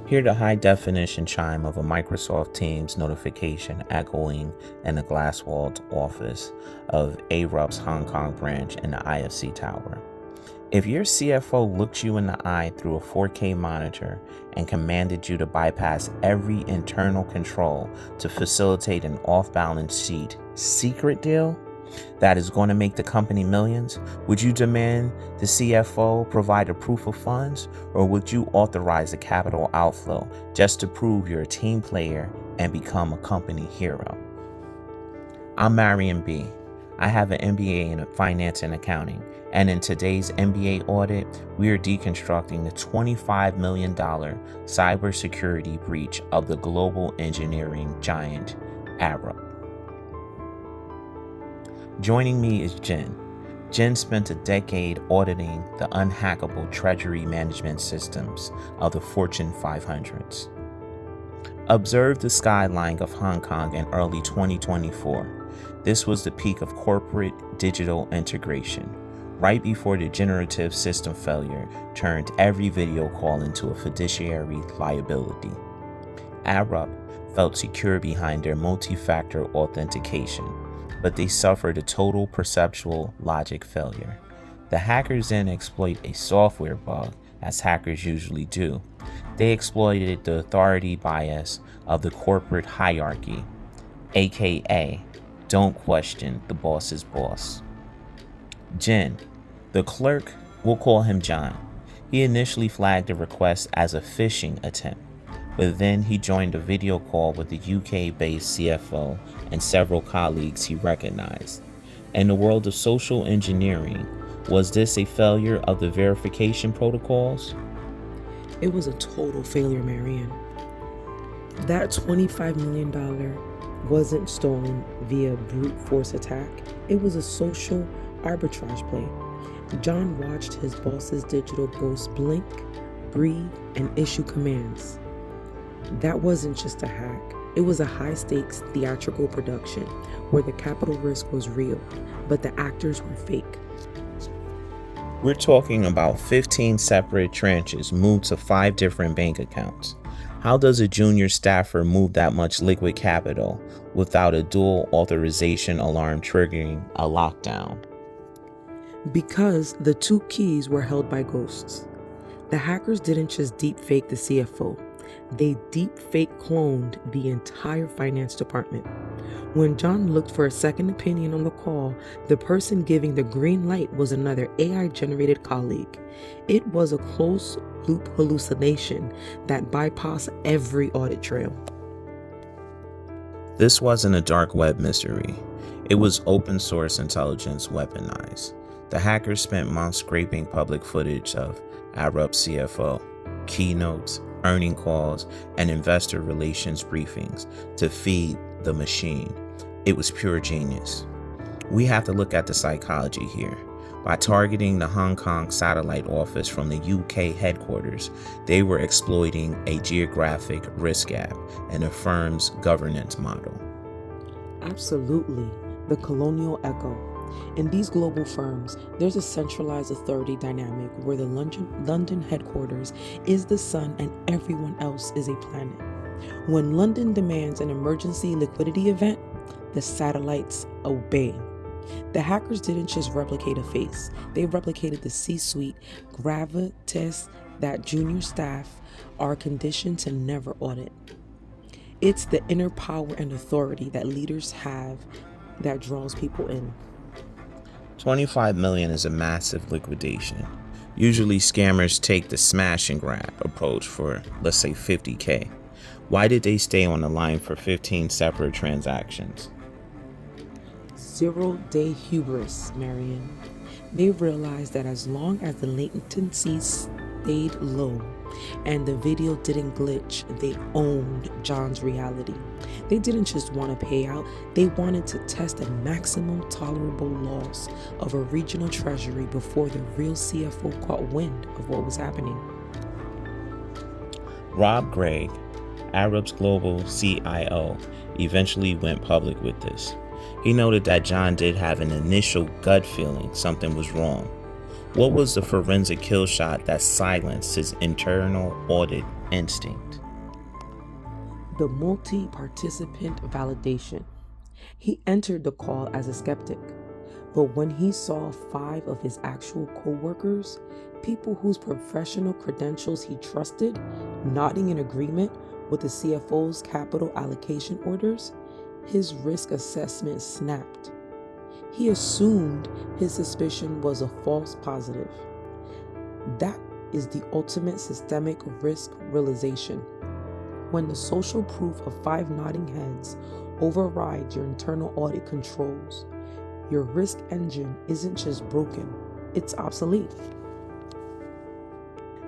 Hear the high-definition chime of a Microsoft Teams notification echoing in the glass-walled office of Arup's Hong Kong branch in the IFC Tower. If your CFO looked you in the eye through a 4K monitor and commanded you to bypass every internal control to facilitate an off-balance sheet secret deal that is going to make the company millions, would you demand the CFO provide a proof of funds, or would you authorize a capital outflow just to prove you're a team player and become a company hero? I'm Marion B. I have an MBA in finance and accounting, and in today's MBA Audit, we are deconstructing the $25 million cybersecurity breach of the global engineering giant Arup. Joining me is Jen. Jen spent a decade auditing the unhackable treasury management systems of the Fortune 500s. Observe the skyline of Hong Kong in early 2024. This was the peak of corporate digital integration, right before the generative system failure turned every video call into a fiduciary liability. Arup felt secure behind their multi-factor authentication, but they suffered a total perceptual logic failure. The hackers then exploit a software bug, as hackers usually do. They exploited the authority bias of the corporate hierarchy, aka don't question the boss's boss. Jen, the clerk, we'll call him John. He initially flagged the request as a phishing attempt, but then he joined a video call with the UK-based CFO and several colleagues he recognized. In the world of social engineering, was this a failure of the verification protocols? It was a total failure, Marianne. That $25 million wasn't stolen via brute force attack. It was a social arbitrage play. John watched his boss's digital ghost blink, breathe, and issue commands. That wasn't just a hack. It was a high-stakes theatrical production where the capital risk was real, but the actors were fake. We're talking about 15 separate tranches moved to 5 different bank accounts. How does a junior staffer move that much liquid capital without a dual authorization alarm triggering a lockdown? Because the two keys were held by ghosts. The hackers didn't just deepfake the CFO. They deepfake cloned the entire finance department. When John looked for a second opinion on the call, the person giving the green light was another AI-generated colleague. It was a closed-loop hallucination that bypassed every audit trail. This wasn't a dark web mystery. It was open source intelligence weaponized. The hackers spent months scraping public footage of Arup's CFO, keynotes, earning calls, and investor relations briefings to feed the machine. It was pure genius. We have to look at the psychology here. By targeting the Hong Kong satellite office from the UK headquarters, they were exploiting a geographic risk gap in the firm's governance model. Absolutely, the colonial echo. In these global firms, there's a centralized authority dynamic where the London headquarters is the sun and everyone else is a planet. When London demands an emergency liquidity event, the satellites obey. The hackers didn't just replicate a face, they replicated the C-suite gravitas that junior staff are conditioned to never audit. It's the inner power and authority that leaders have that draws people in. 25 million is a massive liquidation. Usually scammers take the smash and grab approach for, let's say, 50K. Why did they stay on the line for 15 separate transactions? 0-day hubris, Marion. They realized that as long as the latency stayed low and the video didn't glitch, they owned John's reality. They didn't just want to pay out, they wanted to test the maximum tolerable loss of a regional treasury before the real CFO caught wind of what was happening. Rob Gregg, Arup's global CIO, eventually went public with this. He noted that John did have an initial gut feeling something was wrong. What was the forensic kill shot that silenced his internal audit instinct. The multi-participant validation. He entered the call as a skeptic, but when he saw 5 of his actual co-workers, people whose professional credentials he trusted, nodding in agreement with the CFO's capital allocation orders, his risk assessment snapped. He assumed his suspicion was a false positive. That is the ultimate systemic risk realization. When the social proof of 5 nodding heads overrides your internal audit controls, your risk engine isn't just broken, it's obsolete.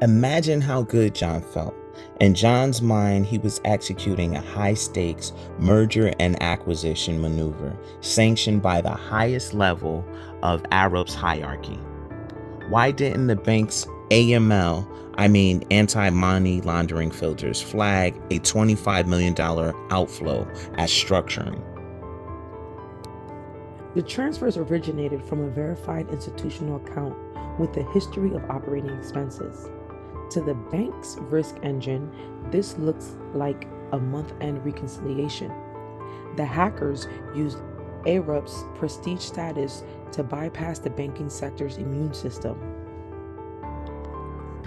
Imagine how good John felt. In John's mind, he was executing a high-stakes merger and acquisition maneuver sanctioned by the highest level of Arup's hierarchy. Why didn't the bank's AML, anti-money laundering filters, flag a $25 million outflow as structuring? The transfers originated from a verified institutional account with a history of operating expenses. To the bank's risk engine, this looks like a month-end reconciliation. The hackers used Arup's prestige status to bypass the banking sector's immune system.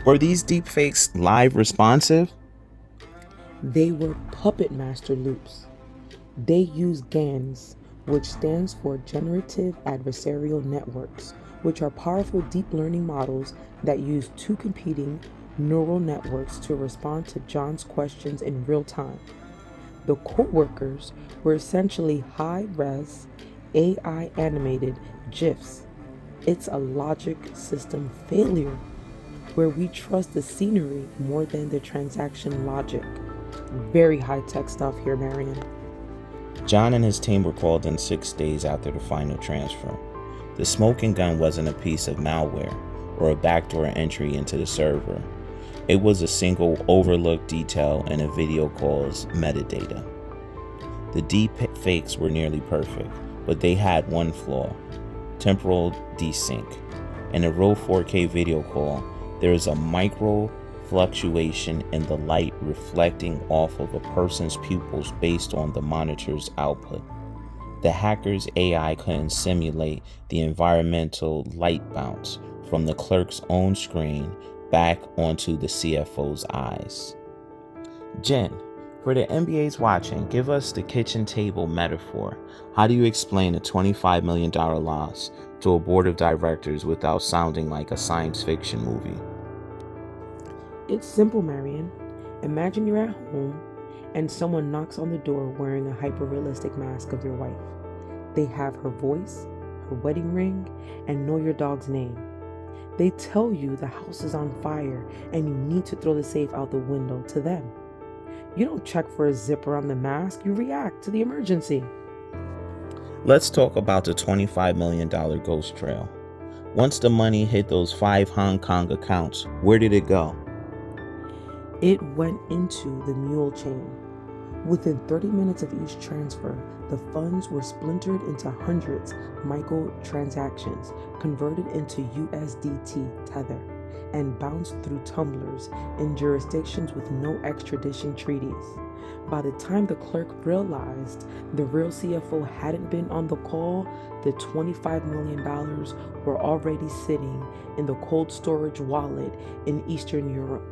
Were these deepfakes live responsive? They were puppet master loops. They used GANs, which stands for Generative Adversarial Networks, which are powerful deep learning models that use 2 competing neural networks to respond to John's questions in real time. The co-workers were essentially high-res, AI-animated GIFs. It's a logic system failure where we trust the scenery more than the transaction logic. Very high-tech stuff here, Marion. John and his team were called in 6 days after the final transfer. The smoking gun wasn't a piece of malware or a backdoor entry into the server. It was a single overlooked detail in a video call's metadata. The deepfakes were nearly perfect, but they had one flaw: temporal desync. In a raw 4K video call, there is a micro fluctuation in the light reflecting off of a person's pupils based on the monitor's output. The hacker's AI couldn't simulate the environmental light bounce from the clerk's own screen back onto the CFO's eyes. Jen, for the MBAs watching, give us the kitchen table metaphor. How do you explain a $25 million loss to a board of directors without sounding like a science fiction movie? It's simple, Marion. Imagine you're at home and someone knocks on the door wearing a hyper-realistic mask of your wife. They have her voice, her wedding ring, and know your dog's name. They tell you the house is on fire and you need to throw the safe out the window to them. You don't check for a zipper on the mask, you react to the emergency. Let's talk about the $25 million ghost trail. Once the money hit those 5 Hong Kong accounts, where did it go? It went into the mule chain. Within 30 minutes of each transfer, the funds were splintered into hundreds micro transactions, converted into USDT tether, and bounced through tumblers in jurisdictions with no extradition treaties. By the time the clerk realized the real CFO hadn't been on the call, the $25 million were already sitting in the cold storage wallet in Eastern Europe.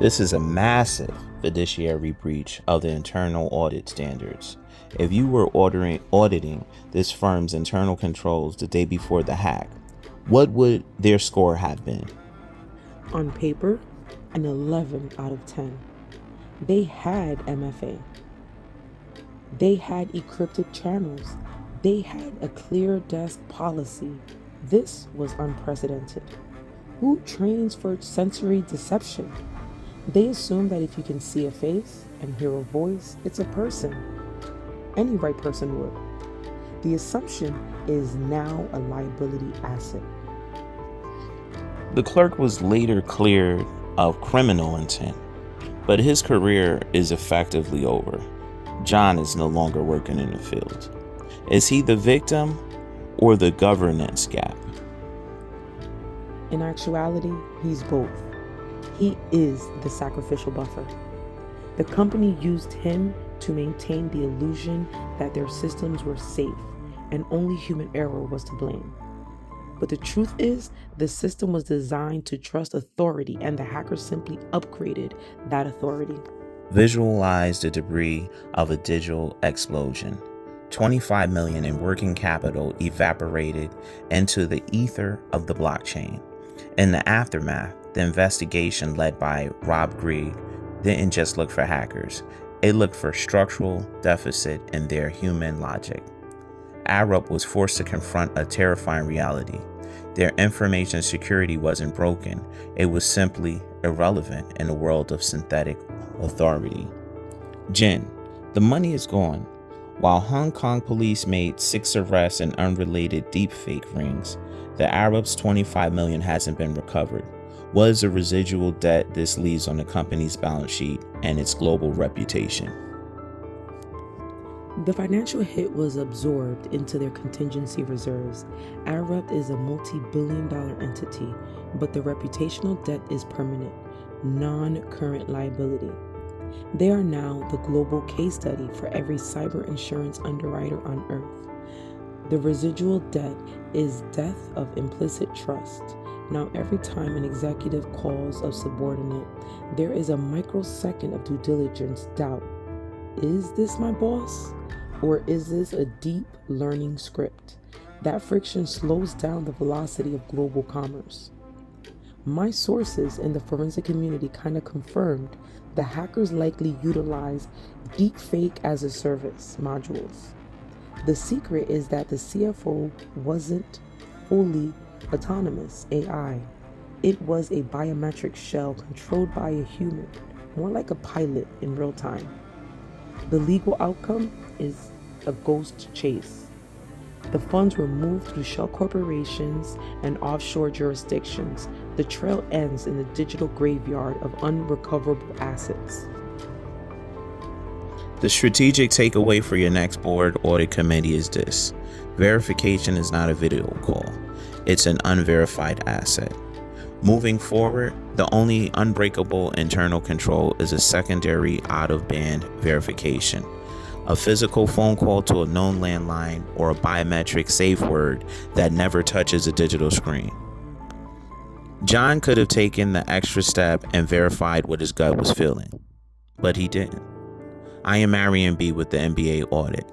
This is a massive fiduciary breach of the internal audit standards. If you were auditing this firm's internal controls the day before the hack, what would their score have been? On paper, an 11 out of 10. They had MFA. They had encrypted channels. They had a clear desk policy. This was unprecedented. Who trains for sensory deception? They assume that if you can see a face and hear a voice, it's a person. Any right person would. The assumption is now a liability asset. The clerk was later cleared of criminal intent, but his career is effectively over. John is no longer working in the field. Is he the victim or the governance gap? In actuality, he's both. He is the sacrificial buffer. The company used him to maintain the illusion that their systems were safe and only human error was to blame. But the truth is, the system was designed to trust authority, and the hackers simply upgraded that authority. Visualize the debris of a digital explosion. 25 million in working capital evaporated into the ether of the blockchain. In the aftermath, the investigation led by Rob Greig didn't just look for hackers, it looked for structural deficit in their human logic. Arup was forced to confront a terrifying reality. Their information security wasn't broken, it was simply irrelevant in a world of synthetic authority. Jen, the money is gone. While Hong Kong police made 6 arrests in unrelated deepfake rings, the Arup's 25 million hasn't been recovered. What is the residual debt this leaves on the company's balance sheet and its global reputation? The financial hit was absorbed into their contingency reserves. Arup is a multi-billion-dollar entity, but the reputational debt is permanent, non-current liability. They are now the global case study for every cyber insurance underwriter on Earth. The residual debt is death of implicit trust. Now, every time an executive calls a subordinate, there is a microsecond of due diligence doubt. Is this my boss? Or is this a deep learning script? That friction slows down the velocity of global commerce. My sources in the forensic community kind of confirmed the hackers likely utilized deepfake as a service modules. The secret is that the CFO wasn't fully autonomous AI. It was a biometric shell controlled by a human, more like a pilot in real time. The legal outcome is a ghost chase. The funds were moved through shell corporations and offshore jurisdictions. The trail ends in the digital graveyard of unrecoverable assets. The strategic takeaway for your next board audit committee is this: verification is not a video call, it's an unverified asset. Moving forward, the only unbreakable internal control is a secondary out-of-band verification. A physical phone call to a known landline or a biometric safe word that never touches a digital screen. John could have taken the extra step and verified what his gut was feeling, but he didn't. I am Marion B. with the MBA Audit.